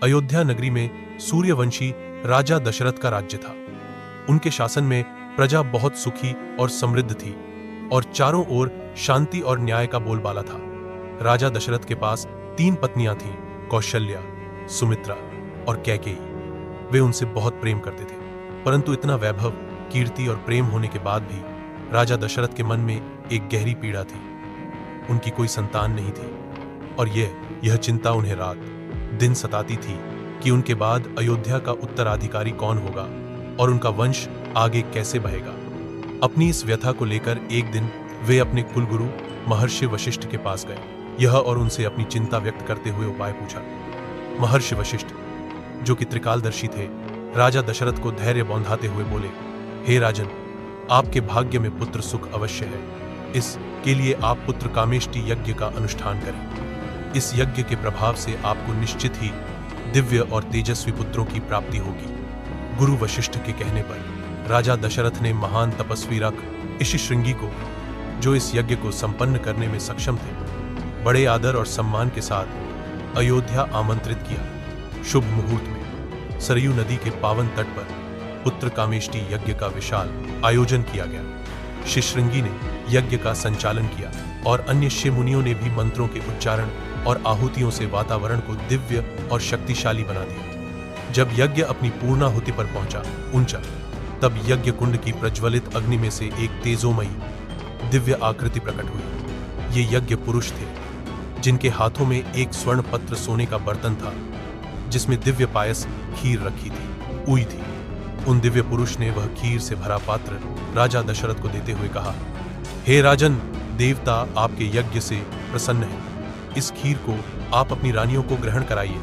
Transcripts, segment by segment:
अयोध्या नगरी में सूर्यवंशी राजा दशरथ का राज्य था। उनके शासन में प्रजा बहुत सुखी और समृद्ध थी और चारों ओर शांति और न्याय का बोलबाला था। राजा दशरथ के पास 3 पत्नियां थीं, कौशल्या, सुमित्रा और कैकेयी। वे उनसे बहुत प्रेम करते थे, परंतु इतना वैभव, कीर्ति और प्रेम होने के बाद भी राजा दशरथ के मन में एक गहरी पीड़ा थी। उनकी कोई संतान नहीं थी और यह चिंता उन्हें रात दिन सताती थी कि उनके बाद अयोध्या का उत्तराधिकारी कौन होगा और उनका वंश आगे कैसे बहेगा। अपनी इस व्यथा को लेकर एक दिन वे अपने कुलगुरु महर्षि वशिष्ठ के पास गए। यह और उनसे अपनी चिंता व्यक्त करते हुए उपाय पूछा। महर्षि वशिष्ठ, जो कि त्रिकालदर्शी थे, राजा दशरथ को धैर्य बौंधाते हुए बोले, हे राजन, आपके भाग्य में पुत्र सुख अवश्य है। इसके लिए आप पुत्र कामेष्टि यज्ञ का अनुष्ठान करें। इस यज्ञ के प्रभाव से आपको निश्चित ही दिव्य और तेजस्वी पुत्रों की प्राप्ति होगी। गुरु वशिष्ठ के कहने पर राजा दशरथ ने महान तपस्वी रख ऋषिशृंगी को, जो इस यज्ञ को संपन्न करने में सक्षम थे, बड़े आदर और सम्मान के साथ अयोध्या आमंत्रित किया। शुभ मुहूर्त में सरयू नदी के पावन तट पर पुत्र कामेष्टि यज्ञ का विशाल आयोजन किया गया। ऋषिशृंगी ने यज्ञ का संचालन किया और अन्य ऋषि मुनियों ने भी मंत्रों के उच्चारण और आहुतियों से वातावरण को दिव्य और शक्तिशाली बना दिया। जब यज्ञ अपनी पूर्णाहुति पर पहुंचा, तब यज्ञ कुंड की प्रज्वलित अग्नि में से एक तेजोमयी दिव्य आकृति प्रकट हुई। ये यज्ञ पुरुष थे, जिनके हाथों में एक स्वर्ण पत्र सोने का बर्तन था, जिसमें दिव्य पायस खीर रखी थी, उई थी। उन दिव्य पुरुष ने वह खीर से भरा पात्र राजा दशरथ को देते हुए कहा, हे राजन, देवता आपके यज्ञ से प्रसन्न है। इस खीर को आप अपनी रानियों को ग्रहण कराइए।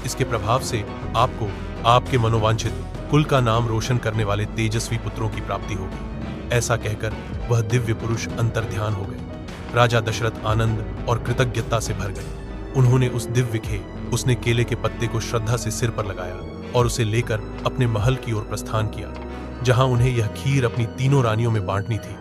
इसके प्रभाव से आपको आपके मनोवांछित कुल का नाम रोशन करने वाले तेजस्वी पुत्रों की प्राप्ति होगी। ऐसा कहकर वह दिव्य पुरुष अंतर्ध्यान हो गए। राजा दशरथ आनंद और कृतज्ञता से भर गए। उन्होंने उसने केले के पत्ते को श्रद्धा से सिर पर लगाया और उसे लेकर अपने महल की ओर प्रस्थान किया, जहां उन्हें यह खीर अपनी तीनों रानियों में बांटनी थी।